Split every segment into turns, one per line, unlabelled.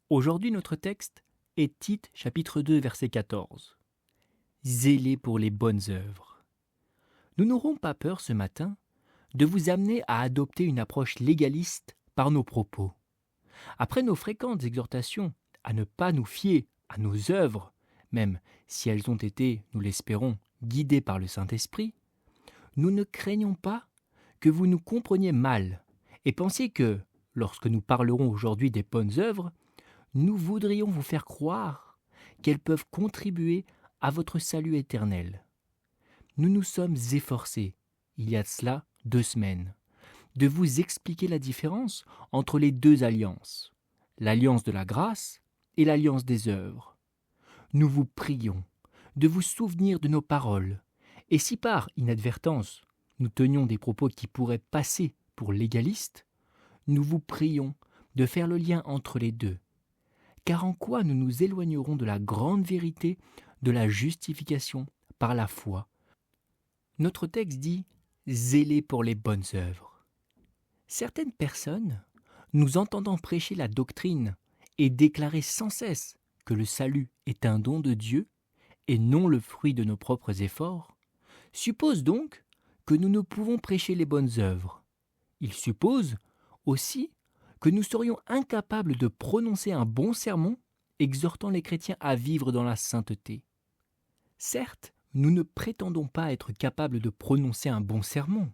Aujourd'hui, notre texte est Tite, chapitre 2, verset 14. Zélez pour les bonnes œuvres. Nous n'aurons pas peur ce matin de vous amener à adopter une approche légaliste par nos propos. Après nos fréquentes exhortations à ne pas nous fier à nos œuvres, même si elles ont été, nous l'espérons, guidées par le Saint-Esprit, nous ne craignons pas que vous nous compreniez mal et pensiez que, lorsque nous parlerons aujourd'hui des bonnes œuvres, nous voudrions vous faire croire qu'elles peuvent contribuer à votre salut éternel. Nous nous sommes efforcés, il y a de cela 2 semaines, de vous expliquer la différence entre les 2 alliances, l'alliance de la grâce et l'alliance des œuvres. Nous vous prions de vous souvenir de nos paroles, et si par inadvertance nous tenions des propos qui pourraient passer pour légalistes, nous vous prions de faire le lien entre les 2, car en quoi nous nous éloignerons de la grande vérité de la justification par la foi. Notre texte dit « Zélez pour les bonnes œuvres ». Certaines personnes, nous entendant prêcher la doctrine et déclarer sans cesse que le salut est un don de Dieu et non le fruit de nos propres efforts, supposent donc que nous ne pouvons prêcher les bonnes œuvres. Ils supposent aussi que nous serions incapables de prononcer un bon sermon exhortant les chrétiens à vivre dans la sainteté. Certes, nous ne prétendons pas être capables de prononcer un bon sermon,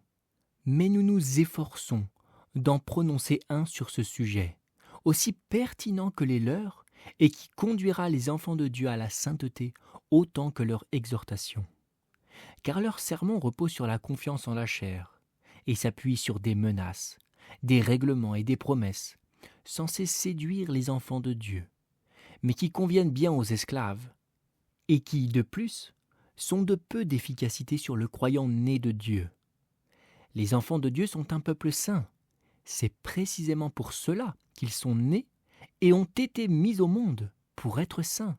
mais nous nous efforçons d'en prononcer un sur ce sujet, aussi pertinent que les leurs et qui conduira les enfants de Dieu à la sainteté autant que leur exhortation. Car leur sermon repose sur la confiance en la chair et s'appuie sur des menaces, des règlements et des promesses censés séduire les enfants de Dieu, mais qui conviennent bien aux esclaves et qui, de plus, sont de peu d'efficacité sur le croyant né de Dieu. Les enfants de Dieu sont un peuple saint. C'est précisément pour cela qu'ils sont nés et ont été mis au monde pour être saints.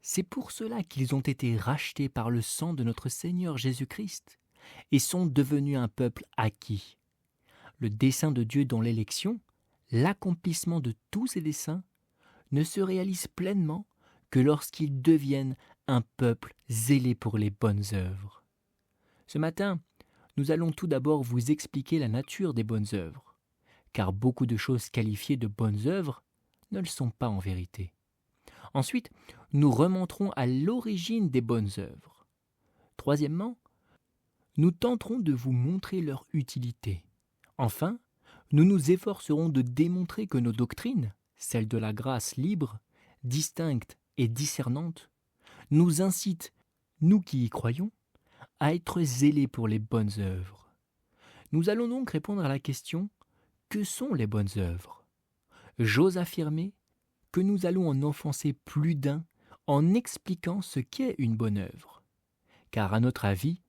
C'est pour cela qu'ils ont été rachetés par le sang de notre Seigneur Jésus-Christ et sont devenus un peuple acquis. Le dessein de Dieu dans l'élection, l'accomplissement de tous ses desseins, ne se réalise pleinement que lorsqu'ils deviennent un peuple zélé pour les bonnes œuvres. Ce matin, nous allons tout d'abord vous expliquer la nature des bonnes œuvres, car beaucoup de choses qualifiées de bonnes œuvres ne le sont pas en vérité. Ensuite, nous remonterons à l'origine des bonnes œuvres. Troisièmement, nous tenterons de vous montrer leur utilité. Enfin, nous nous efforcerons de démontrer que nos doctrines, celles de la grâce libre, distincte et discernante, nous incitent, nous qui y croyons, à être zélés pour les bonnes œuvres. Nous allons donc répondre à la question « Que sont les bonnes œuvres ?» J'ose affirmer que nous allons en offenser plus d'un en expliquant ce qu'est une bonne œuvre. Car à notre avis,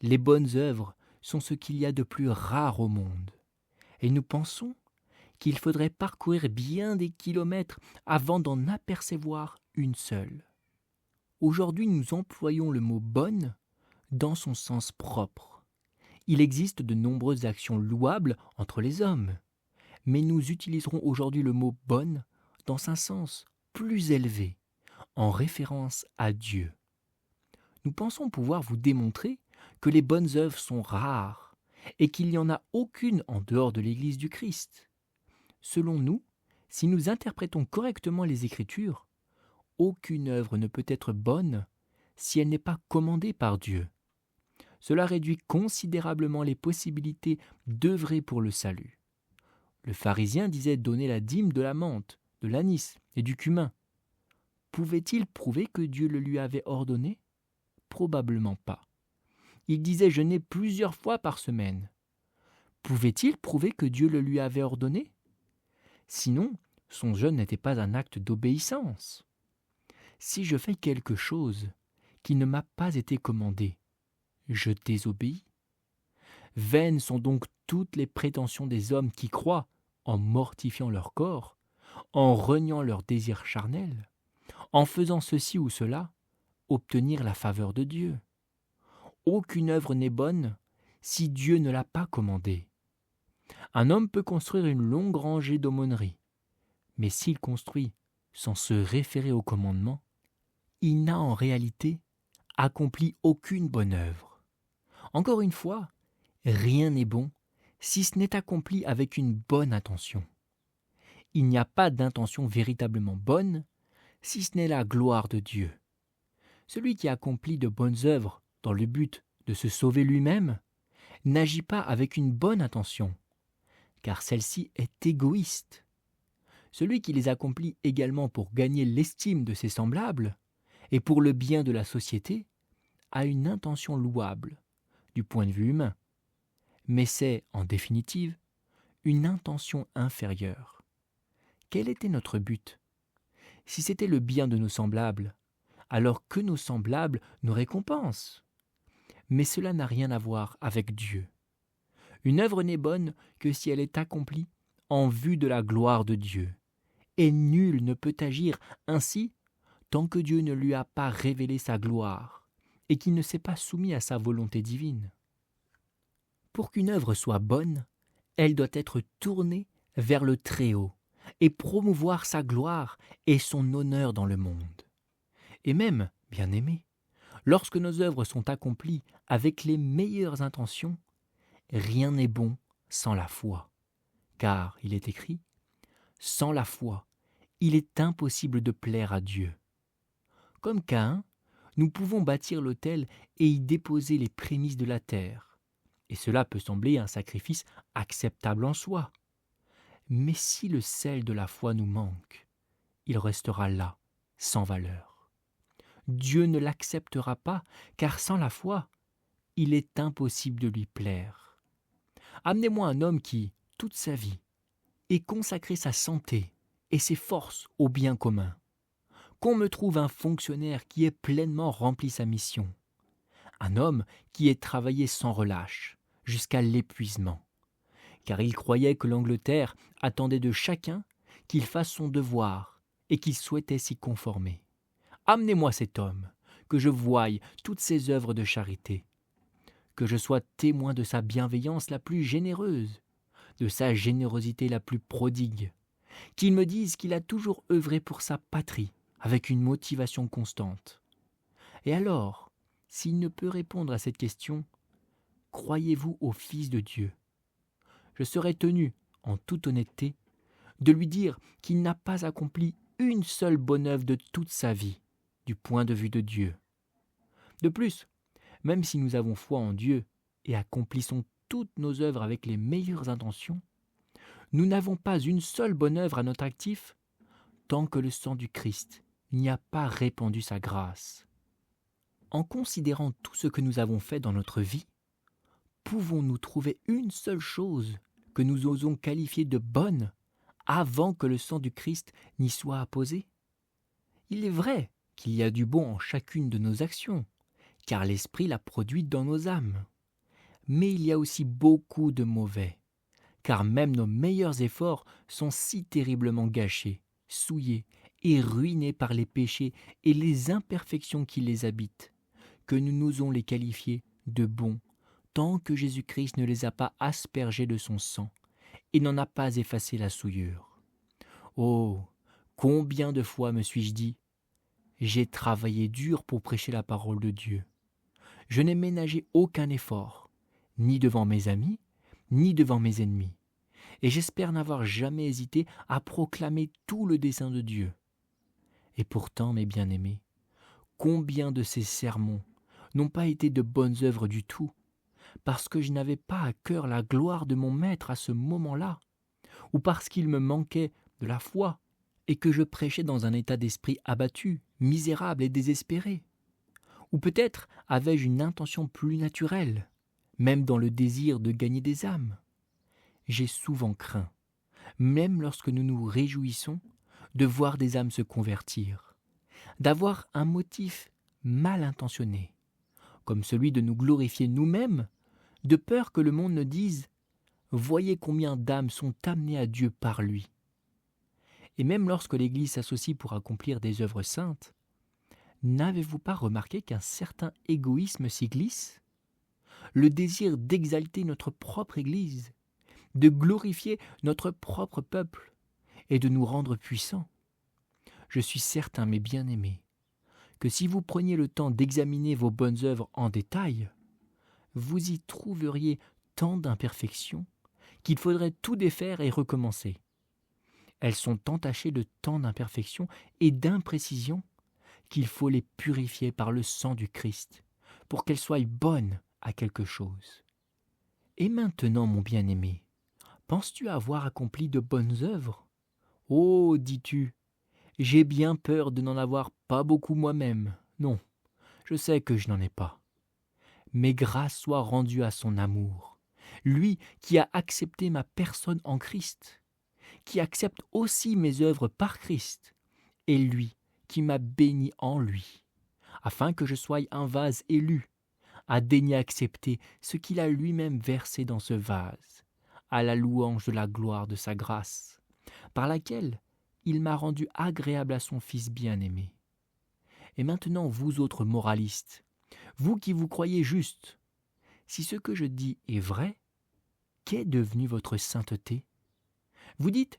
les bonnes œuvres sont ce qu'il y a de plus rare au monde. Et nous pensons qu'il faudrait parcourir bien des kilomètres avant d'en apercevoir une seule. Aujourd'hui, nous employons le mot « bonne » dans son sens propre. Il existe de nombreuses actions louables entre les hommes, mais nous utiliserons aujourd'hui le mot « bonne » dans un sens plus élevé, en référence à Dieu. Nous pensons pouvoir vous démontrer que les bonnes œuvres sont rares et qu'il n'y en a aucune en dehors de l'Église du Christ. Selon nous, si nous interprétons correctement les Écritures, aucune œuvre ne peut être bonne si elle n'est pas commandée par Dieu. Cela réduit considérablement les possibilités d'œuvrer pour le salut. Le pharisien disait donner la dîme de la menthe, de l'anis et du cumin. Pouvait-il prouver que Dieu le lui avait ordonné ? Probablement pas. Il disait jeûner plusieurs fois par semaine. Pouvait-il prouver que Dieu le lui avait ordonné ? Sinon, son jeûne n'était pas un acte d'obéissance. Si je fais quelque chose qui ne m'a pas été commandé, je désobéis. Vaines sont donc toutes les prétentions des hommes qui croient, en mortifiant leur corps, en reniant leurs désirs charnels, en faisant ceci ou cela, obtenir la faveur de Dieu. Aucune œuvre n'est bonne si Dieu ne l'a pas commandée. Un homme peut construire une longue rangée d'aumôneries, mais s'il construit sans se référer au commandement, il n'a en réalité accompli aucune bonne œuvre. Encore une fois, rien n'est bon si ce n'est accompli avec une bonne intention. Il n'y a pas d'intention véritablement bonne si ce n'est la gloire de Dieu. Celui qui accomplit de bonnes œuvres dans le but de se sauver lui-même n'agit pas avec une bonne intention, car celle-ci est égoïste. Celui qui les accomplit également pour gagner l'estime de ses semblables et pour le bien de la société a une intention louable du point de vue humain, mais c'est, en définitive, une intention inférieure. Quel était notre but ? Si c'était le bien de nos semblables, alors que nos semblables nous récompensent. Mais cela n'a rien à voir avec Dieu. Une œuvre n'est bonne que si elle est accomplie en vue de la gloire de Dieu. Et nul ne peut agir ainsi tant que Dieu ne lui a pas révélé sa gloire et qu'il ne s'est pas soumis à sa volonté divine. Pour qu'une œuvre soit bonne, elle doit être tournée vers le Très-Haut et promouvoir sa gloire et son honneur dans le monde. Et même, bien-aimés, lorsque nos œuvres sont accomplies avec les meilleures intentions, rien n'est bon sans la foi. Car, il est écrit, « Sans la foi, il est impossible de plaire à Dieu. » Comme Caïn, nous pouvons bâtir l'autel et y déposer les prémices de la terre. Et cela peut sembler un sacrifice acceptable en soi. Mais si le sel de la foi nous manque, il restera là, sans valeur. Dieu ne l'acceptera pas, car sans la foi, il est impossible de lui plaire. Amenez-moi un homme qui, toute sa vie, ait consacré sa santé et ses forces au bien commun. Qu'on me trouve un fonctionnaire qui ait pleinement rempli sa mission. Un homme qui ait travaillé sans relâche, jusqu'à l'épuisement. Car il croyait que l'Angleterre attendait de chacun qu'il fasse son devoir et qu'il souhaitait s'y conformer. Amenez-moi cet homme, que je voie toutes ses œuvres de charité, que je sois témoin de sa bienveillance la plus généreuse, de sa générosité la plus prodigue, qu'il me dise qu'il a toujours œuvré pour sa patrie avec une motivation constante. Et alors, s'il ne peut répondre à cette question, croyez-vous au Fils de Dieu ? Je serai tenu, en toute honnêteté, de lui dire qu'il n'a pas accompli une seule bonne œuvre de toute sa vie, du point de vue de Dieu. De plus, même si nous avons foi en Dieu et accomplissons toutes nos œuvres avec les meilleures intentions, nous n'avons pas une seule bonne œuvre à notre actif tant que le sang du Christ n'y a pas répandu sa grâce. En considérant tout ce que nous avons fait dans notre vie, pouvons-nous trouver une seule chose que nous osons qualifier de bonne avant que le sang du Christ n'y soit apposé ? Il est vrai qu'il y a du bon en chacune de nos actions, car l'Esprit l'a produite dans nos âmes. Mais il y a aussi beaucoup de mauvais, car même nos meilleurs efforts sont si terriblement gâchés, souillés et ruinés par les péchés et les imperfections qui les habitent, que nous n'osons les qualifier de bons tant que Jésus-Christ ne les a pas aspergés de son sang et n'en a pas effacé la souillure. Oh, combien de fois me suis-je dit « J'ai travaillé dur pour prêcher la parole de Dieu. Je n'ai ménagé aucun effort, ni devant mes amis, ni devant mes ennemis. Et j'espère n'avoir jamais hésité à proclamer tout le dessein de Dieu. Et pourtant, mes bien-aimés, combien de ces sermons n'ont pas été de bonnes œuvres du tout, parce que je n'avais pas à cœur la gloire de mon maître à ce moment-là, ou parce qu'il me manquait de la foi, et que je prêchais dans un état d'esprit abattu, misérable et désespéré. Ou peut-être avais-je une intention plus naturelle, même dans le désir de gagner des âmes. J'ai souvent craint, même lorsque nous nous réjouissons, de voir des âmes se convertir, d'avoir un motif mal intentionné, comme celui de nous glorifier nous-mêmes, de peur que le monde ne dise « Voyez combien d'âmes sont amenées à Dieu par lui ». Et même lorsque l'Église s'associe pour accomplir des œuvres saintes, n'avez-vous pas remarqué qu'un certain égoïsme s'y glisse ? Le désir d'exalter notre propre Église, de glorifier notre propre peuple et de nous rendre puissants. Je suis certain, mes bien-aimés, que si vous preniez le temps d'examiner vos bonnes œuvres en détail, vous y trouveriez tant d'imperfections qu'il faudrait tout défaire et recommencer. Elles sont entachées de tant d'imperfections et d'imprécisions qu'il faut les purifier par le sang du Christ pour qu'elles soient bonnes à quelque chose. Et maintenant, mon bien-aimé, penses-tu avoir accompli de bonnes œuvres? Oh, dis-tu, j'ai bien peur de n'en avoir pas beaucoup moi-même. Non, je sais que je n'en ai pas. Mais grâce soit rendue à son amour, lui qui a accepté ma personne en Christ, qui accepte aussi mes œuvres par Christ, et lui qui m'a béni en lui, afin que je sois un vase élu, à daigner accepter ce qu'il a lui-même versé dans ce vase, à la louange de la gloire de sa grâce, par laquelle il m'a rendu agréable à son Fils bien-aimé. Et maintenant, vous autres moralistes, vous qui vous croyez justes, si ce que je dis est vrai, qu'est devenue votre sainteté? Vous dites,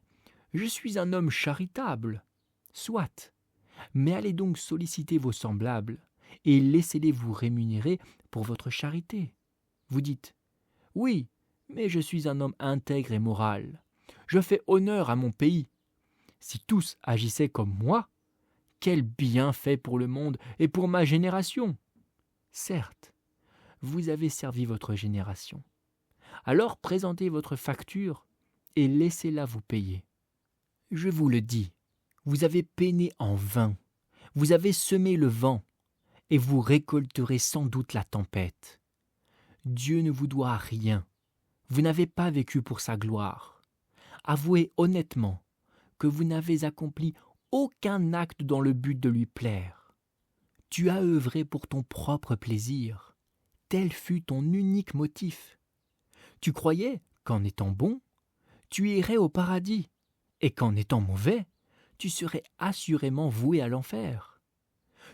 je suis un homme charitable. Soit, mais allez donc solliciter vos semblables et laissez-les vous rémunérer pour votre charité. Vous dites, oui, mais je suis un homme intègre et moral. Je fais honneur à mon pays. Si tous agissaient comme moi, quel bienfait pour le monde et pour ma génération! Certes, vous avez servi votre génération. Alors présentez votre facture et laissez-la vous payer. Je vous le dis, vous avez peiné en vain, vous avez semé le vent, et vous récolterez sans doute la tempête. Dieu ne vous doit rien, vous n'avez pas vécu pour sa gloire. Avouez honnêtement que vous n'avez accompli aucun acte dans le but de lui plaire. Tu as œuvré pour ton propre plaisir, tel fut ton unique motif. Tu croyais qu'en étant bon, tu irais au paradis, et qu'en étant mauvais, tu serais assurément voué à l'enfer.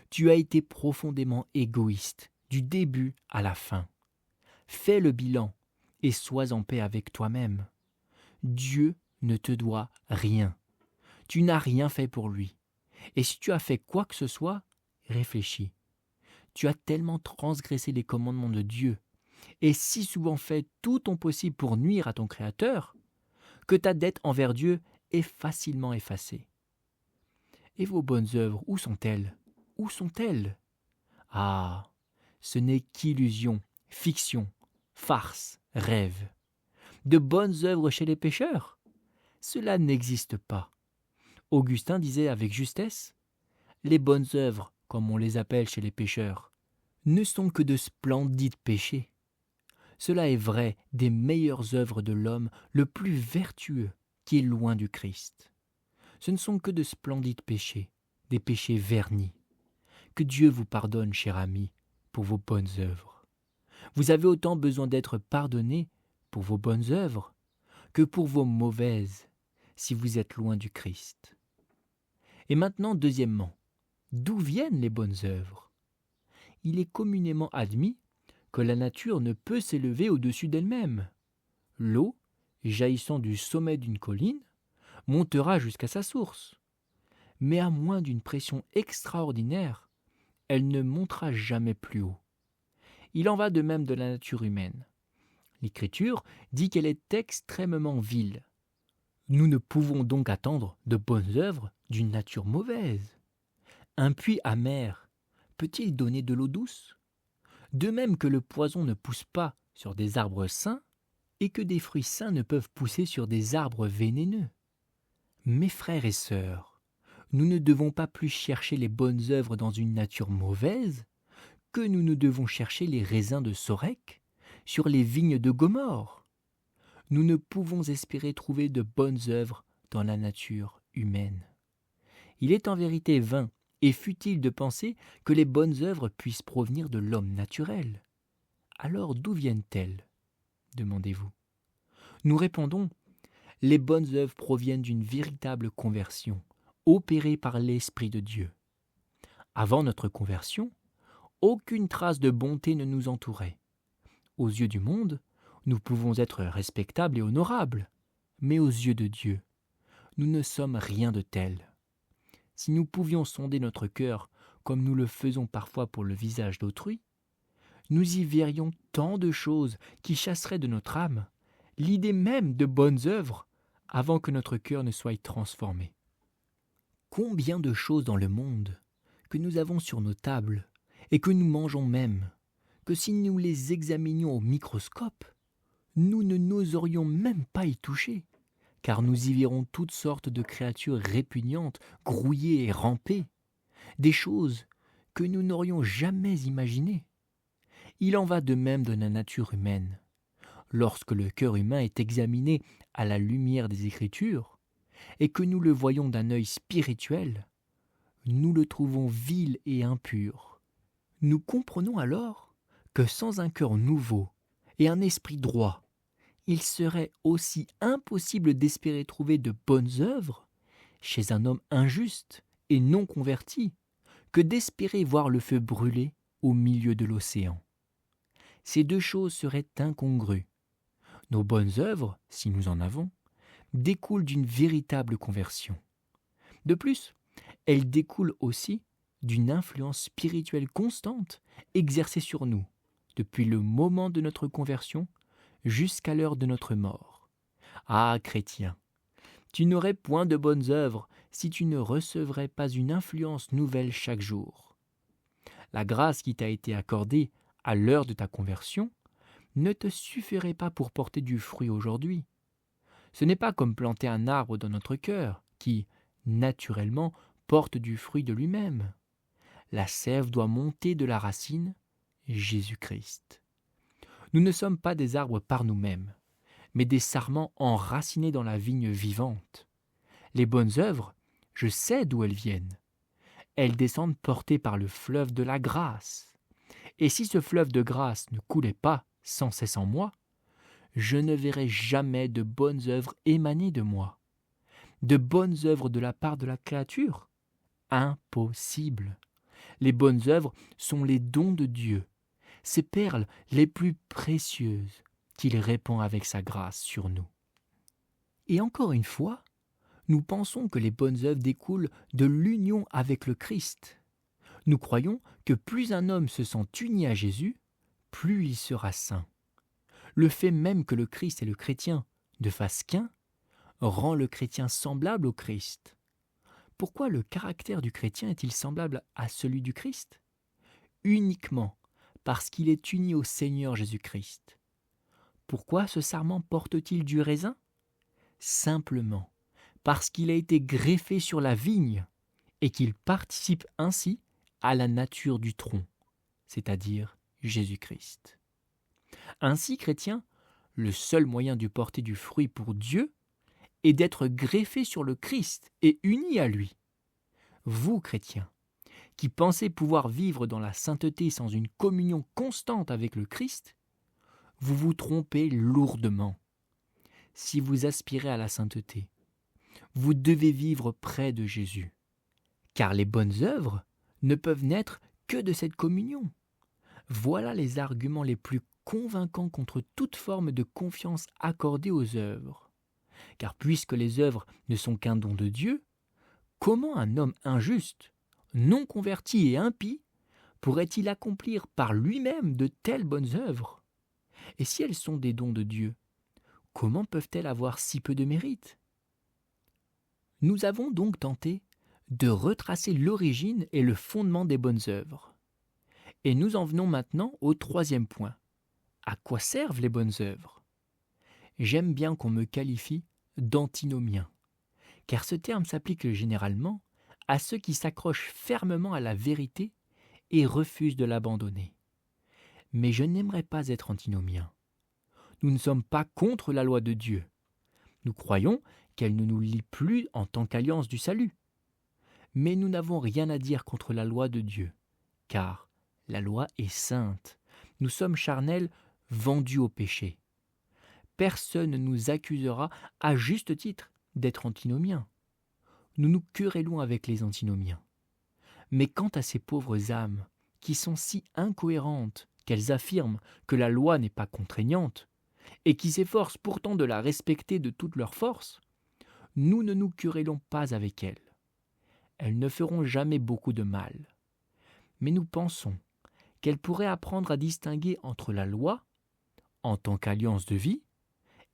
Tu as été profondément égoïste, du début à la fin. Fais le bilan et sois en paix avec toi-même. Dieu ne te doit rien. Tu n'as rien fait pour lui. Et si tu as fait quoi que ce soit, réfléchis. Tu as tellement transgressé les commandements de Dieu et si souvent fait tout ton possible pour nuire à ton Créateur, que ta dette envers Dieu est facilement effacée. Et vos bonnes œuvres, où sont-elles? Où sont-elles? Ah, ce n'est qu'illusion, fiction, farce, rêve. De bonnes œuvres chez les pécheurs? Cela n'existe pas. Augustin disait avec justesse, les bonnes œuvres, comme on les appelle chez les pécheurs, ne sont que de splendides péchés. Cela est vrai des meilleures œuvres de l'homme le plus vertueux qui est loin du Christ. Ce ne sont que de splendides péchés, des péchés vernis. Que Dieu vous pardonne, cher ami, pour vos bonnes œuvres. Vous avez autant besoin d'être pardonné pour vos bonnes œuvres que pour vos mauvaises, si vous êtes loin du Christ. Et maintenant, deuxièmement, d'où viennent les bonnes œuvres? Il est communément admis que la nature ne peut s'élever au-dessus d'elle-même. L'eau, jaillissant du sommet d'une colline, montera jusqu'à sa source. Mais à moins d'une pression extraordinaire, elle ne montera jamais plus haut. Il en va de même de la nature humaine. L'Écriture dit qu'elle est extrêmement vile. Nous ne pouvons donc attendre de bonnes œuvres d'une nature mauvaise. Un puits amer peut-il donner de l'eau douce? De même que le poison ne pousse pas sur des arbres sains et que des fruits sains ne peuvent pousser sur des arbres vénéneux. Mes frères et sœurs, nous ne devons pas plus chercher les bonnes œuvres dans une nature mauvaise que nous ne devons chercher les raisins de Sorek sur les vignes de Gomorrhe. Nous ne pouvons espérer trouver de bonnes œuvres dans la nature humaine. Il est en vérité vain et futile de penser que les bonnes œuvres puissent provenir de l'homme naturel. Alors d'où viennent-elles? Demandez-vous. Nous répondons, les bonnes œuvres proviennent d'une véritable conversion, opérée par l'Esprit de Dieu. Avant notre conversion, aucune trace de bonté ne nous entourait. Aux yeux du monde, nous pouvons être respectables et honorables, mais aux yeux de Dieu, nous ne sommes rien de tel. Si nous pouvions sonder notre cœur comme nous le faisons parfois pour le visage d'autrui, nous y verrions tant de choses qui chasseraient de notre âme l'idée même de bonnes œuvres avant que notre cœur ne soit transformé. Combien de choses dans le monde que nous avons sur nos tables et que nous mangeons même, que si nous les examinions au microscope, nous ne n'oserions même pas y toucher, car nous y verrons toutes sortes de créatures répugnantes, grouiller et ramper, des choses que nous n'aurions jamais imaginées. Il en va de même de la nature humaine. Lorsque le cœur humain est examiné à la lumière des Écritures, et que nous le voyons d'un œil spirituel, nous le trouvons vil et impur. Nous comprenons alors que sans un cœur nouveau et un esprit droit, il serait aussi impossible d'espérer trouver de bonnes œuvres chez un homme injuste et non converti que d'espérer voir le feu brûler au milieu de l'océan. Ces deux choses seraient incongrues. Nos bonnes œuvres, si nous en avons, découlent d'une véritable conversion. De plus, elles découlent aussi d'une influence spirituelle constante exercée sur nous, depuis le moment de notre conversion jusqu'à l'heure de notre mort. Ah, chrétien, tu n'aurais point de bonnes œuvres si tu ne recevrais pas une influence nouvelle chaque jour. La grâce qui t'a été accordée à l'heure de ta conversion ne te suffirait pas pour porter du fruit aujourd'hui. Ce n'est pas comme planter un arbre dans notre cœur qui, naturellement, porte du fruit de lui-même. La sève doit monter de la racine, Jésus-Christ. Nous ne sommes pas des arbres par nous-mêmes, mais des sarments enracinés dans la vigne vivante. Les bonnes œuvres, je sais d'où elles viennent. Elles descendent portées par le fleuve de la grâce. Et si ce fleuve de grâce ne coulait pas sans cesse en moi, je ne verrais jamais de bonnes œuvres émaner de moi. De bonnes œuvres de la part de la créature? Impossible. Les bonnes œuvres sont les dons de Dieu, ces perles les plus précieuses qu'il répand avec sa grâce sur nous. Et encore une fois, nous pensons que les bonnes œuvres découlent de l'union avec le Christ. Nous croyons que plus un homme se sent uni à Jésus, plus il sera saint. Le fait même que le Christ et le chrétien ne fassent qu'un rend le chrétien semblable au Christ. Pourquoi le caractère du chrétien est-il semblable à celui du Christ? Uniquement parce qu'il est uni au Seigneur Jésus-Christ. Pourquoi ce sarment porte-t-il du raisin? Simplement parce qu'il a été greffé sur la vigne et qu'il participe ainsi à la nature du tronc, c'est-à-dire Jésus-Christ. Ainsi, chrétien, le seul moyen de porter du fruit pour Dieu est d'être greffé sur le Christ et uni à lui. Vous, chrétiens, qui pensez pouvoir vivre dans la sainteté sans une communion constante avec le Christ, vous vous trompez lourdement. Si vous aspirez à la sainteté, vous devez vivre près de Jésus, car les bonnes œuvres ne peuvent naître que de cette communion. Voilà les arguments les plus convaincants contre toute forme de confiance accordée aux œuvres. Car puisque les œuvres ne sont qu'un don de Dieu, comment un homme injuste, non converti et impie, pourrait-il accomplir par lui-même de telles bonnes œuvres? Et si elles sont des dons de Dieu, comment peuvent-elles avoir si peu de mérite? Nous avons donc tenté de retracer l'origine et le fondement des bonnes œuvres. Et nous en venons maintenant au troisième point. À quoi servent les bonnes œuvres? J'aime bien qu'on me qualifie d'antinomien, car ce terme s'applique généralement à ceux qui s'accrochent fermement à la vérité et refusent de l'abandonner. Mais je n'aimerais pas être antinomien. Nous ne sommes pas contre la loi de Dieu. Nous croyons qu'elle ne nous lie plus en tant qu'alliance du salut. Mais nous n'avons rien à dire contre la loi de Dieu, car la loi est sainte. Nous sommes charnels, vendus au péché. Personne ne nous accusera à juste titre d'être antinomiens. Nous nous querellons avec les antinomiens. Mais quant à ces pauvres âmes qui sont si incohérentes qu'elles affirment que la loi n'est pas contraignante et qui s'efforcent pourtant de la respecter de toute leur force, nous ne nous querellons pas avec elles. elles ne feront jamais beaucoup de mal. Mais nous pensons qu'elles pourraient apprendre à distinguer entre la loi, en tant qu'alliance de vie,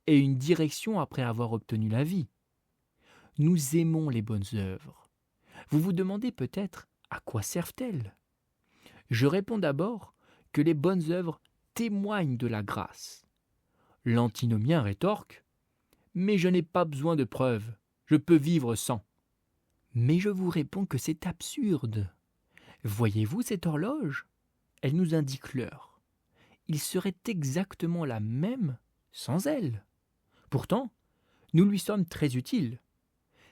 et une direction après avoir obtenu la vie. Nous aimons les bonnes œuvres. Vous vous demandez peut-être à quoi servent-elles ? Je réponds d'abord que les bonnes œuvres témoignent de la grâce. L'antinomien rétorque « Mais je n'ai pas besoin de preuves, je peux vivre sans ». Mais je vous réponds que c'est absurde. Voyez-vous cette horloge ? Elle nous indique l'heure. Il serait exactement la même sans elle. Pourtant, nous lui sommes très utiles.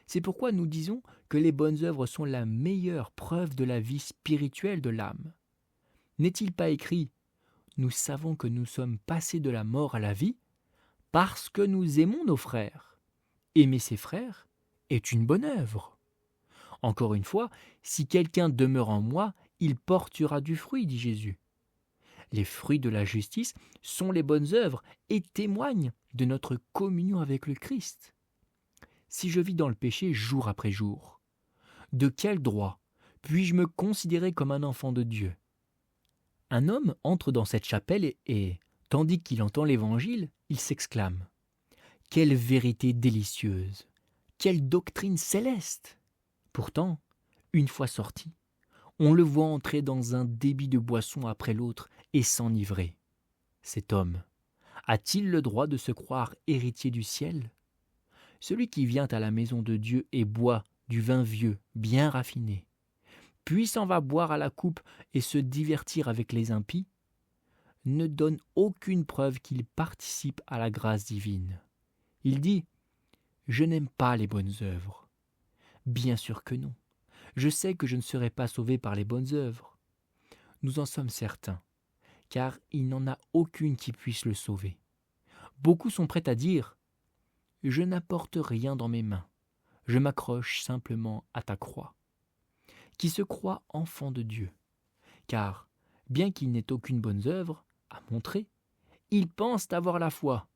C'est pourquoi nous disons que les bonnes œuvres sont la meilleure preuve de la vie spirituelle de l'âme. N'est-il pas écrit « Nous savons que nous sommes passés de la mort à la vie parce que nous aimons nos frères. Aimer ses frères est une bonne œuvre. » Encore une fois, si quelqu'un demeure en moi, il portera du fruit, dit Jésus. Les fruits de la justice sont les bonnes œuvres et témoignent de notre communion avec le Christ. Si je vis dans le péché jour après jour, de quel droit puis-je me considérer comme un enfant de Dieu ? Un homme entre dans cette chapelle et tandis qu'il entend l'Évangile, il s'exclame « Quelle vérité délicieuse ! Quelle doctrine céleste !» Pourtant, une fois sorti, on le voit entrer dans un débit de boisson après l'autre et s'enivrer. Cet homme a-t-il le droit de se croire héritier du ciel ? Celui qui vient à la maison de Dieu et boit du vin vieux, bien raffiné, puis s'en va boire à la coupe et se divertir avec les impies, ne donne aucune preuve qu'il participe à la grâce divine. Il dit « Je n'aime pas les bonnes œuvres ». Bien sûr que non. Je sais que je ne serai pas sauvé par les bonnes œuvres. Nous en sommes certains, car il n'en a aucune qui puisse le sauver. Beaucoup sont prêts à dire « Je n'apporte rien dans mes mains, je m'accroche simplement à ta croix », qui se croient enfants de Dieu. Car, bien qu'ils n'aient aucune bonne œuvre à montrer, ils pensent avoir la foi.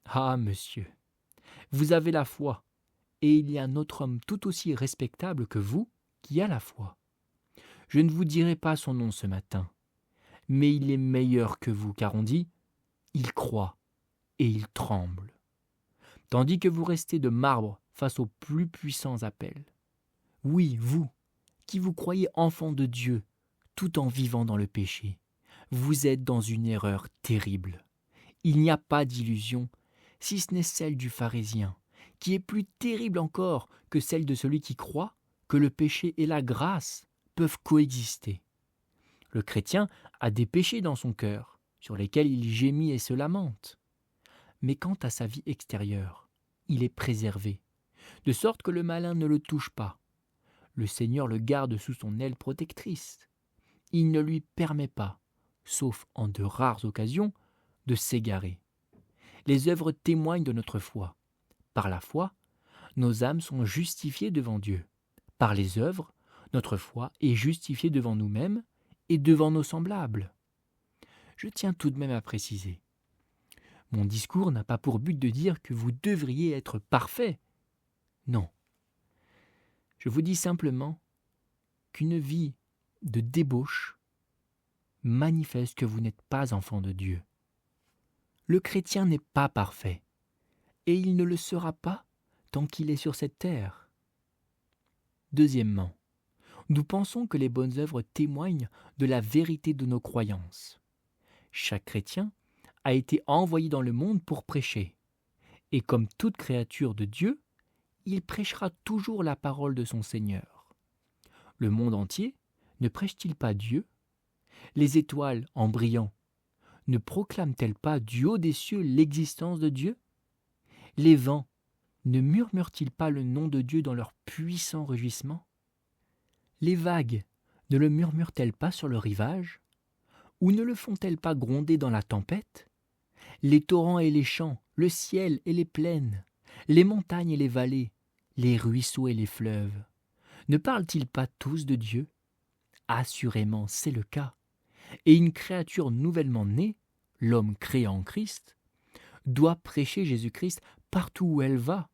Ah, monsieur, vous avez la foi, et il y a un autre homme tout aussi respectable que vous qui a la foi. Je ne vous dirai pas son nom ce matin, mais il est meilleur que vous, car on dit « il croit et il tremble », tandis que vous restez de marbre face aux plus puissants appels. Oui, vous, qui vous croyez enfant de Dieu, tout en vivant dans le péché, vous êtes dans une erreur terrible. Il n'y a pas d'illusion, si ce n'est celle du pharisien, qui est plus terrible encore que celle de celui qui croit que le péché et la grâce peuvent coexister. Le chrétien a des péchés dans son cœur, sur lesquels il gémit et se lamente. Mais quant à sa vie extérieure, il est préservé, de sorte que le malin ne le touche pas. Le Seigneur le garde sous son aile protectrice. Il ne lui permet pas, sauf en de rares occasions, de s'égarer. Les œuvres témoignent de notre foi. Par la foi, nos âmes sont justifiées devant Dieu. Par les œuvres, notre foi est justifiée devant nous-mêmes et devant nos semblables. Je tiens tout de même à préciser. Mon discours n'a pas pour but de dire que vous devriez être parfait. Non. Je vous dis simplement qu'une vie de débauche manifeste que vous n'êtes pas enfant de Dieu. Le chrétien n'est pas parfait, et il ne le sera pas tant qu'il est sur cette terre. Deuxièmement, nous pensons que les bonnes œuvres témoignent de la vérité de nos croyances. Chaque chrétien a été envoyé dans le monde pour prêcher, et comme toute créature de Dieu, il prêchera toujours la parole de son Seigneur. Le monde entier ne prêche-t-il pas Dieu ? Les étoiles, en brillant, ne proclament-elles pas du haut des cieux l'existence de Dieu ? Les vents ne murmurent-ils pas le nom de Dieu dans leur puissant rugissement ? Les vagues ne le murmurent-elles pas sur le rivage ? Ou ne le font-elles pas gronder dans la tempête ? Les torrents et les champs, le ciel et les plaines, les montagnes et les vallées, les ruisseaux et les fleuves, ne parlent-ils pas tous de Dieu ? Assurément, c'est le cas. Et une créature nouvellement née, l'homme créé en Christ, doit prêcher Jésus-Christ partout où elle va.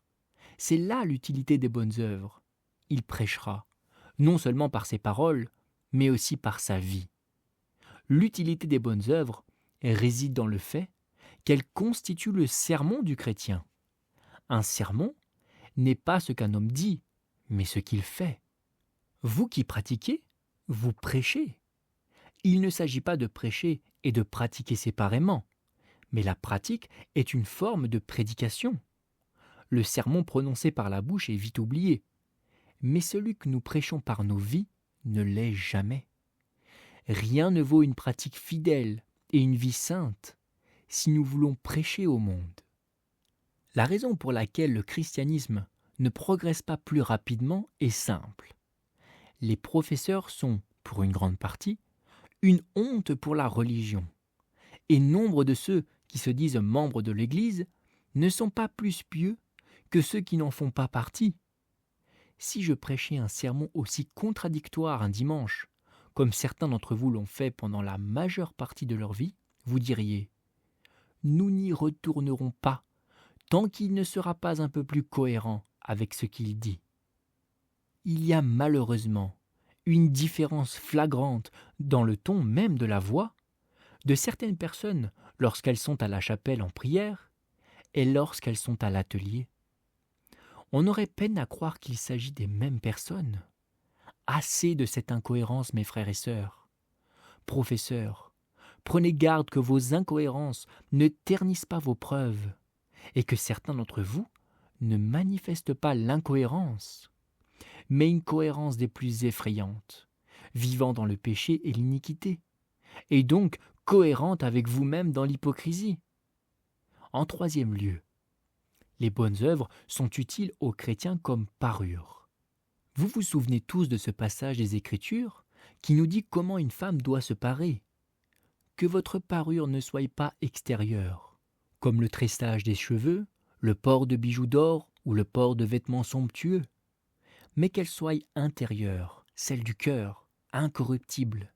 C'est là l'utilité des bonnes œuvres. Il prêchera, non seulement par ses paroles, mais aussi par sa vie. L'utilité des bonnes œuvres réside dans le fait qu'elles constituent le sermon du chrétien. Un sermon n'est pas ce qu'un homme dit, mais ce qu'il fait. Vous qui pratiquez, vous prêchez. Il ne s'agit pas de prêcher et de pratiquer séparément, mais la pratique est une forme de prédication. Le sermon prononcé par la bouche est vite oublié, mais celui que nous prêchons par nos vies ne l'est jamais. Rien ne vaut une pratique fidèle et une vie sainte si nous voulons prêcher au monde. La raison pour laquelle le christianisme ne progresse pas plus rapidement est simple. Les professeurs sont, pour une grande partie, une honte pour la religion. Et nombre de ceux qui se disent membres de l'Église ne sont pas plus pieux que ceux qui n'en font pas partie. Si je prêchais un sermon aussi contradictoire un dimanche, comme certains d'entre vous l'ont fait pendant la majeure partie de leur vie, vous diriez « Nous n'y retournerons pas tant qu'il ne sera pas un peu plus cohérent avec ce qu'il dit. » Il y a malheureusement une différence flagrante dans le ton même de la voix de certaines personnes lorsqu'elles sont à la chapelle en prière et lorsqu'elles sont à l'atelier. On aurait peine à croire qu'il s'agit des mêmes personnes. Assez de cette incohérence, mes frères et sœurs. Professeurs, prenez garde que vos incohérences ne ternissent pas vos preuves et que certains d'entre vous ne manifestent pas l'incohérence, mais une cohérence des plus effrayantes, vivant dans le péché et l'iniquité, et donc cohérente avec vous-même dans l'hypocrisie. En troisième lieu, les bonnes œuvres sont utiles aux chrétiens comme parure. Vous vous souvenez tous de ce passage des Écritures qui nous dit comment une femme doit se parer. Que votre parure ne soit pas extérieure, comme le tressage des cheveux, le port de bijoux d'or ou le port de vêtements somptueux, mais qu'elle soit intérieure, celle du cœur, incorruptible,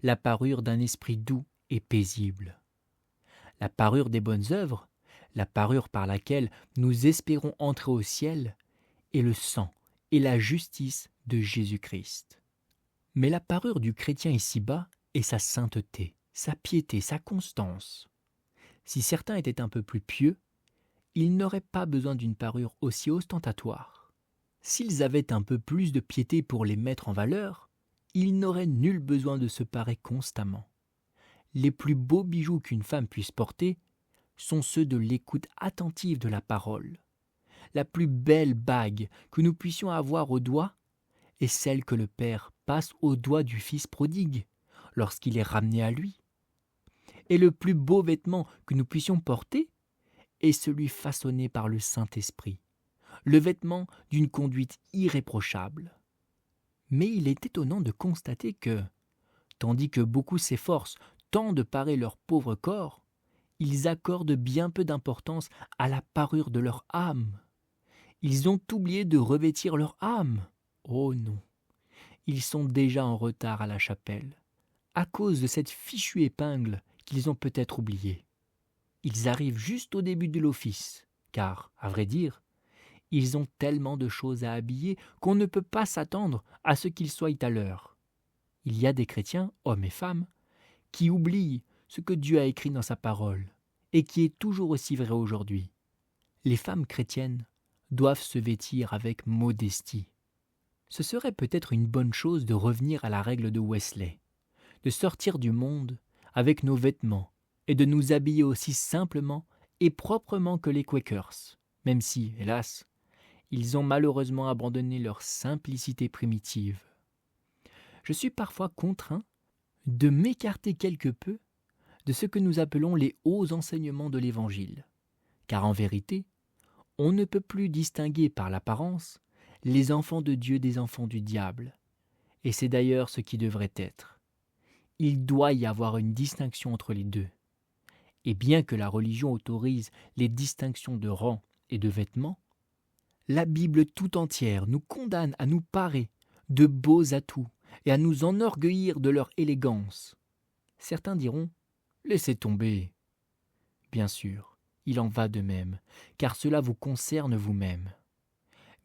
la parure d'un esprit doux et paisible. La parure des bonnes œuvres, la parure par laquelle nous espérons entrer au ciel, est le sang et la justice de Jésus-Christ. Mais la parure du chrétien ici-bas est sa sainteté, sa piété, sa constance. Si certains étaient un peu plus pieux, ils n'auraient pas besoin d'une parure aussi ostentatoire. S'ils avaient un peu plus de piété pour les mettre en valeur, ils n'auraient nul besoin de se parer constamment. Les plus beaux bijoux qu'une femme puisse porter sont ceux de l'écoute attentive de la parole. La plus belle bague que nous puissions avoir au doigt est celle que le Père passe au doigt du Fils prodigue lorsqu'il est ramené à lui. Et le plus beau vêtement que nous puissions porter est celui façonné par le Saint-Esprit, le vêtement d'une conduite irréprochable. Mais il est étonnant de constater que, tandis que beaucoup s'efforcent tant de parer leur pauvre corps, ils accordent bien peu d'importance à la parure de leur âme. Ils ont oublié de revêtir leur âme. Oh non, ils sont déjà en retard à la chapelle, à cause de cette fichue épingle qu'ils ont peut-être oubliée. Ils arrivent juste au début de l'office, car, à vrai dire, ils ont tellement de choses à habiller qu'on ne peut pas s'attendre à ce qu'ils soient à l'heure. Il y a des chrétiens, hommes et femmes, qui oublient ce que Dieu a écrit dans sa parole, et qui est toujours aussi vrai aujourd'hui. Les femmes chrétiennes doivent se vêtir avec modestie. Ce serait peut-être une bonne chose de revenir à la règle de Wesley, de sortir du monde avec nos vêtements et de nous habiller aussi simplement et proprement que les Quakers, même si, hélas, ils ont malheureusement abandonné leur simplicité primitive. Je suis parfois contraint de m'écarter quelque peu de ce que nous appelons les hauts enseignements de l'Évangile, car en vérité, on ne peut plus distinguer par l'apparence les enfants de Dieu des enfants du diable, et c'est d'ailleurs ce qui devrait être. Il doit y avoir une distinction entre les deux. Et bien que la religion autorise les distinctions de rang et de vêtements, la Bible tout entière nous condamne à nous parer de beaux atouts et à nous enorgueillir de leur élégance. Certains diront « Laissez tomber ». Bien sûr, il en va de même, car cela vous concerne vous-même.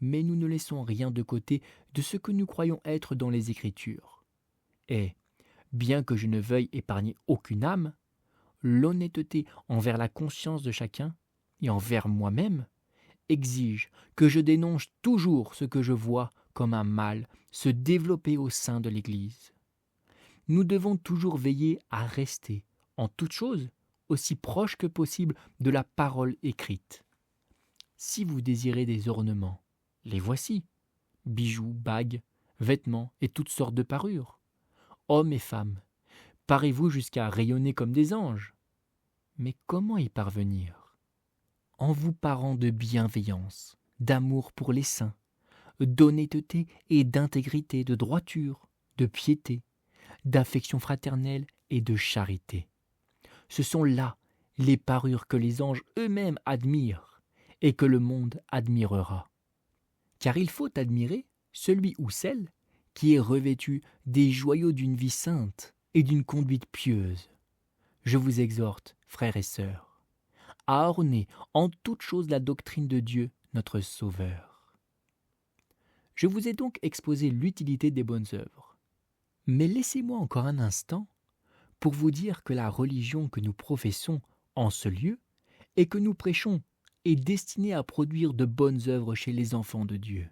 mais nous ne laissons rien de côté de ce que nous croyons être dans les Écritures. Et, bien que je ne veuille épargner aucune âme, l'honnêteté envers la conscience de chacun et envers moi-même exige que je dénonce toujours ce que je vois comme un mal se développer au sein de l'Église. Nous devons toujours veiller à rester, en toute chose, aussi proche que possible de la parole écrite. Si vous désirez des ornements, les voici, bijoux, bagues, vêtements et toutes sortes de parures. Hommes et femmes, parez-vous jusqu'à rayonner comme des anges. Mais comment y parvenir? En vous parant de bienveillance, d'amour pour les saints, d'honnêteté et d'intégrité, de droiture, de piété, d'affection fraternelle et de charité. Ce sont là les parures que les anges eux-mêmes admirent et que le monde admirera. Car il faut admirer celui ou celle qui est revêtu des joyaux d'une vie sainte et d'une conduite pieuse. Je vous exhorte, frères et sœurs, à orner en toute chose la doctrine de Dieu, notre Sauveur. Je vous ai donc exposé l'utilité des bonnes œuvres. Mais laissez-moi encore un instant pour vous dire que la religion que nous professons en ce lieu et que nous prêchons est destinée à produire de bonnes œuvres chez les enfants de Dieu.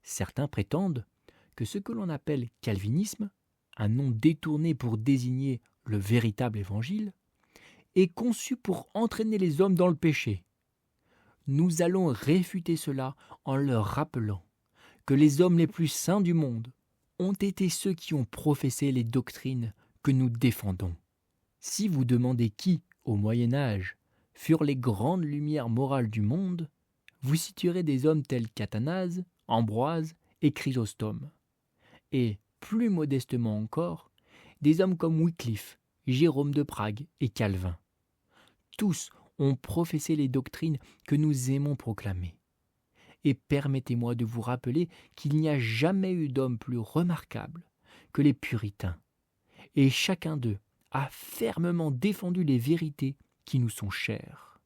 Certains prétendent que ce que l'on appelle calvinisme, un nom détourné pour désigner le véritable évangile, est conçu pour entraîner les hommes dans le péché. Nous allons réfuter cela en leur rappelant que les hommes les plus saints du monde ont été ceux qui ont professé les doctrines que nous défendons. Si vous demandez qui, au Moyen-Âge, furent les grandes lumières morales du monde, vous situerez des hommes tels qu'Athanase, Ambroise et Chrysostome. Et, plus modestement encore, des hommes comme Wycliffe, Jérôme de Prague et Calvin. Tous ont professé les doctrines que nous aimons proclamer. Et permettez-moi de vous rappeler qu'il n'y a jamais eu d'homme plus remarquable que les puritains. Et chacun d'eux a fermement défendu les vérités qui nous sont chères.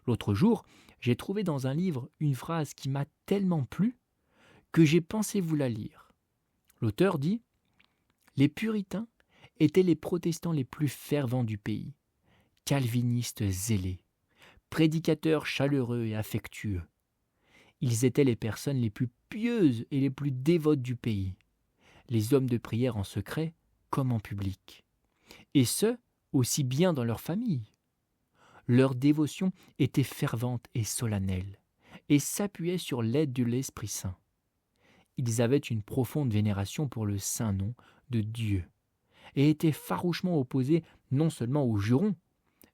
L'autre jour, j'ai trouvé dans un livre une phrase qui m'a tellement plu que j'ai pensé vous la lire. L'auteur dit « Les puritains étaient les protestants les plus fervents du pays, calvinistes zélés, prédicateurs chaleureux et affectueux. Ils étaient les personnes les plus pieuses et les plus dévotes du pays, les hommes de prière en secret comme en public, et ce, aussi bien dans leur famille. Leur dévotion était fervente et solennelle, et s'appuyait sur l'aide de l'Esprit Saint. Ils avaient une profonde vénération pour le saint nom de Dieu, et étaient farouchement opposés non seulement aux jurons,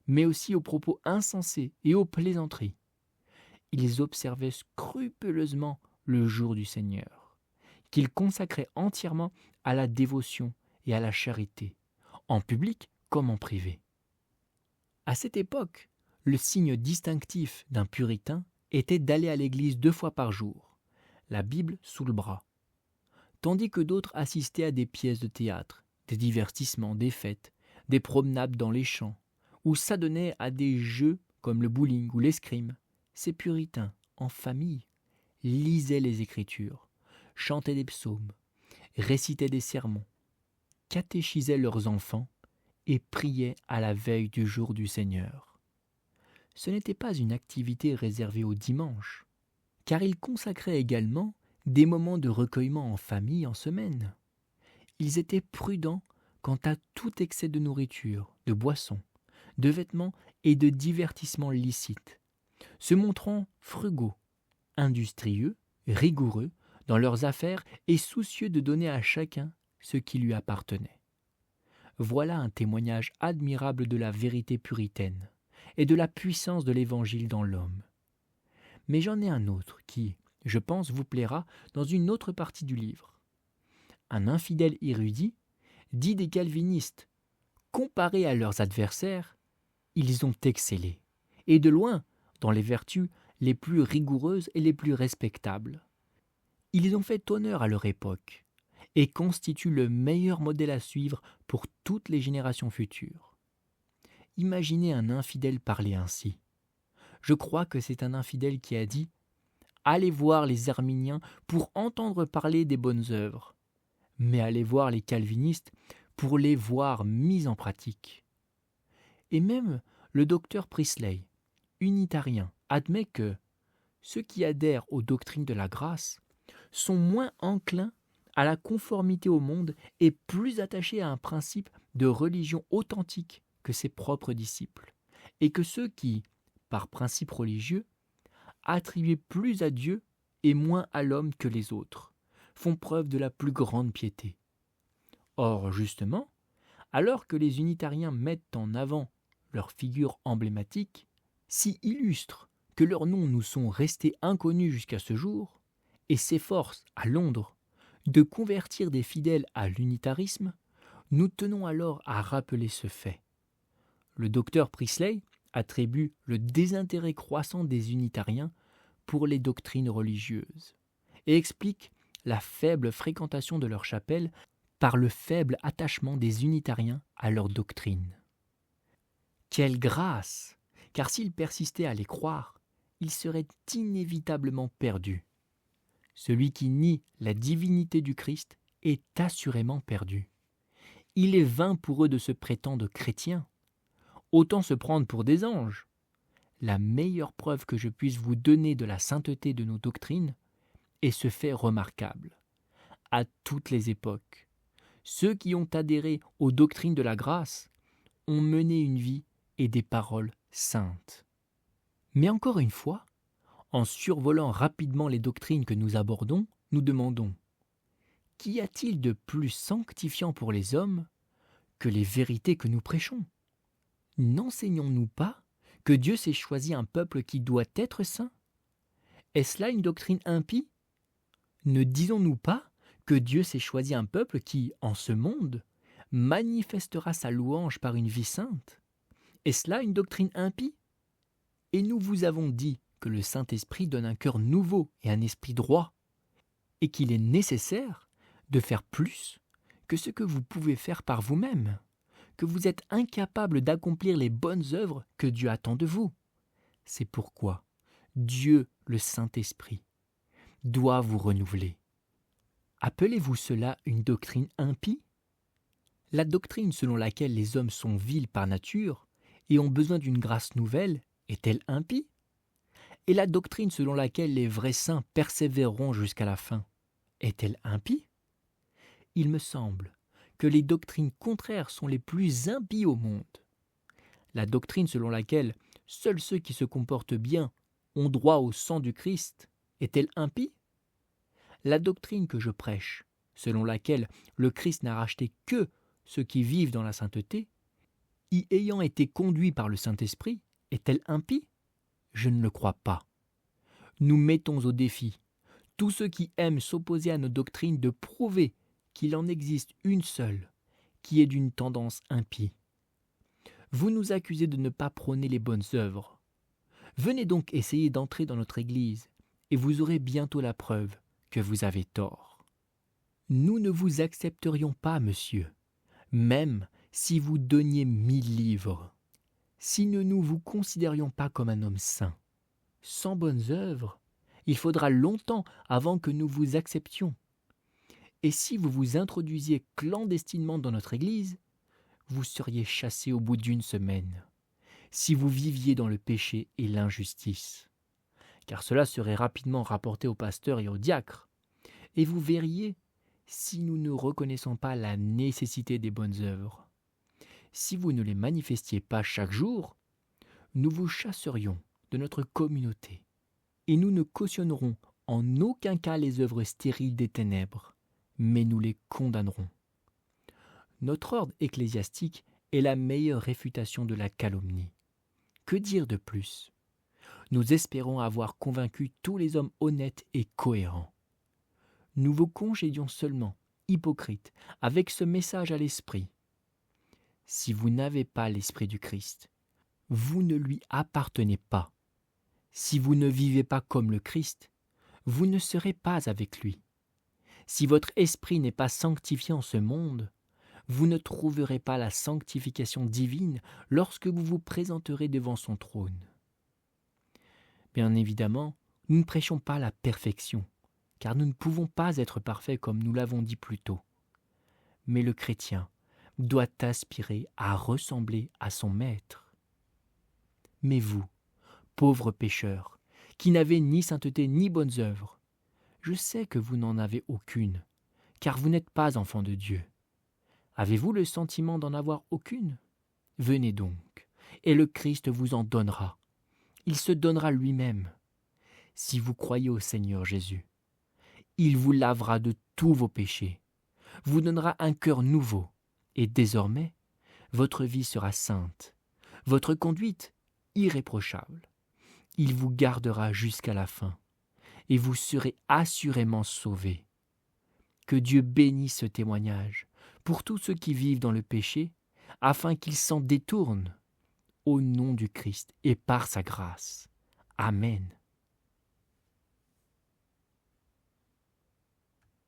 mais aussi aux propos insensés et aux plaisanteries. Ils observaient scrupuleusement le jour du Seigneur, qu'ils consacraient entièrement à la dévotion et à la charité, en public comme en privé. À cette époque, le signe distinctif d'un puritain était d'aller à l'église 2 fois par jour, la Bible sous le bras, tandis que d'autres assistaient à des pièces de théâtre, des divertissements, des fêtes, des promenades dans les champs, ou s'adonnaient à des jeux comme le bowling ou l'escrime. Ces puritains, en famille, lisaient les Écritures, chantaient des psaumes, récitaient des sermons, catéchisaient leurs enfants et priaient à la veille du jour du Seigneur. Ce n'était pas une activité réservée au dimanche, car ils consacraient également des moments de recueillement en famille en semaine. Ils étaient prudents quant à tout excès de nourriture, de boissons, de vêtements et de divertissements licites, se montrant frugaux, industrieux, rigoureux dans leurs affaires et soucieux de donner à chacun ce qui lui appartenait. Voilà un témoignage admirable de la vérité puritaine et de la puissance de l'Évangile dans l'homme. Mais j'en ai un autre qui, je pense, vous plaira dans une autre partie du livre. Un infidèle érudit dit des calvinistes, comparés à leurs adversaires, ils ont excellé, et de loin, dans les vertus les plus rigoureuses et les plus respectables. Ils ont fait honneur à leur époque et constituent le meilleur modèle à suivre pour toutes les générations futures. Imaginez un infidèle parler ainsi. Je crois que c'est un infidèle qui a dit allez voir les arminiens pour entendre parler des bonnes œuvres, mais allez voir les calvinistes pour les voir mises en pratique. Et même le docteur Priestley, unitarien, admet que ceux qui adhèrent aux doctrines de la grâce sont moins enclins à la conformité au monde et plus attachés à un principe de religion authentique que ses propres disciples, et que ceux qui, par principe religieux, attribuent plus à Dieu et moins à l'homme que les autres, font preuve de la plus grande piété. Or, justement, alors que les unitariens mettent en avant leur figure emblématique, si illustres que leurs noms nous sont restés inconnus jusqu'à ce jour, et s'efforcent, à Londres, de convertir des fidèles à l'unitarisme, nous tenons alors à rappeler ce fait. Le docteur Priestley attribue le désintérêt croissant des unitariens pour les doctrines religieuses et explique la faible fréquentation de leur chapelle par le faible attachement des unitariens à leur doctrine. Quelle grâce! Car s'ils persistaient à les croire, ils seraient inévitablement perdus. Celui qui nie la divinité du Christ est assurément perdu. Il est vain pour eux de se prétendre chrétiens. Autant se prendre pour des anges. La meilleure preuve que je puisse vous donner de la sainteté de nos doctrines est ce fait remarquable. À toutes les époques, ceux qui ont adhéré aux doctrines de la grâce ont mené une vie et des paroles saintes. Mais encore une fois, en survolant rapidement les doctrines que nous abordons, nous demandons : qu'y a-t-il de plus sanctifiant pour les hommes que les vérités que nous prêchons ? N'enseignons-nous pas que Dieu s'est choisi un peuple qui doit être saint ? Est-ce là une doctrine impie ? Ne disons-nous pas que Dieu s'est choisi un peuple qui, en ce monde, manifestera sa louange par une vie sainte ? Est-ce là une doctrine impie ? Et nous vous avons dit que le Saint-Esprit donne un cœur nouveau et un esprit droit, et qu'il est nécessaire de faire plus que ce que vous pouvez faire par vous-même, que vous êtes incapable d'accomplir les bonnes œuvres que Dieu attend de vous. C'est pourquoi Dieu, le Saint-Esprit, doit vous renouveler. Appelez-vous cela une doctrine impie ? La doctrine selon laquelle les hommes sont vils par nature et ont besoin d'une grâce nouvelle est-elle impie ? Et la doctrine selon laquelle les vrais saints persévéreront jusqu'à la fin est-elle impie ? Il me semble que les doctrines contraires sont les plus impies au monde. La doctrine selon laquelle seuls ceux qui se comportent bien ont droit au sang du Christ est-elle impie ? La doctrine que je prêche, selon laquelle le Christ n'a racheté que ceux qui vivent dans la sainteté, y ayant été conduits par le Saint-Esprit, est-elle impie ? Je ne le crois pas. Nous mettons au défi tous ceux qui aiment s'opposer à nos doctrines de prouver qu'il en existe une seule qui est d'une tendance impie. Vous nous accusez de ne pas prôner les bonnes œuvres. Venez donc essayer d'entrer dans notre Église et vous aurez bientôt la preuve que vous avez tort. Nous ne vous accepterions pas, monsieur, même si vous donniez 1000 livres. Si nous ne vous considérions pas comme un homme saint, sans bonnes œuvres, il faudra longtemps avant que nous vous acceptions. Et si vous vous introduisiez clandestinement dans notre Église, vous seriez chassé au bout d'une semaine, si vous viviez dans le péché et l'injustice. Car cela serait rapidement rapporté au pasteur et au diacre, et vous verriez si nous ne reconnaissons pas la nécessité des bonnes œuvres. Si vous ne les manifestiez pas chaque jour, nous vous chasserions de notre communauté, et nous ne cautionnerons en aucun cas les œuvres stériles des ténèbres, mais nous les condamnerons. Notre ordre ecclésiastique est la meilleure réfutation de la calomnie. Que dire de plus ? Nous espérons avoir convaincu tous les hommes honnêtes et cohérents. Nous vous congédions seulement, hypocrites, avec ce message à l'esprit. Si vous n'avez pas l'esprit du Christ, vous ne lui appartenez pas. Si vous ne vivez pas comme le Christ, vous ne serez pas avec lui. Si votre esprit n'est pas sanctifié en ce monde, vous ne trouverez pas la sanctification divine lorsque vous vous présenterez devant son trône. Bien évidemment, Nous ne prêchons pas la perfection, car nous ne pouvons pas être parfaits comme nous l'avons dit plus tôt. Mais le chrétien doit aspirer à ressembler à son Maître. Mais vous, pauvres pécheurs, qui n'avez ni sainteté ni bonnes œuvres, je sais que vous n'en avez aucune, car vous n'êtes pas enfants de Dieu. Avez-vous le sentiment d'en avoir aucune ? Venez donc, et le Christ vous en donnera. Il se donnera lui-même. Si vous croyez au Seigneur Jésus, il vous lavera de tous vos péchés, vous donnera un cœur nouveau, et désormais, votre vie sera sainte, votre conduite irréprochable. Il vous gardera jusqu'à la fin, et vous serez assurément sauvés. Que Dieu bénisse ce témoignage pour tous ceux qui vivent dans le péché, afin qu'ils s'en détournent, au nom du Christ et par sa grâce. Amen.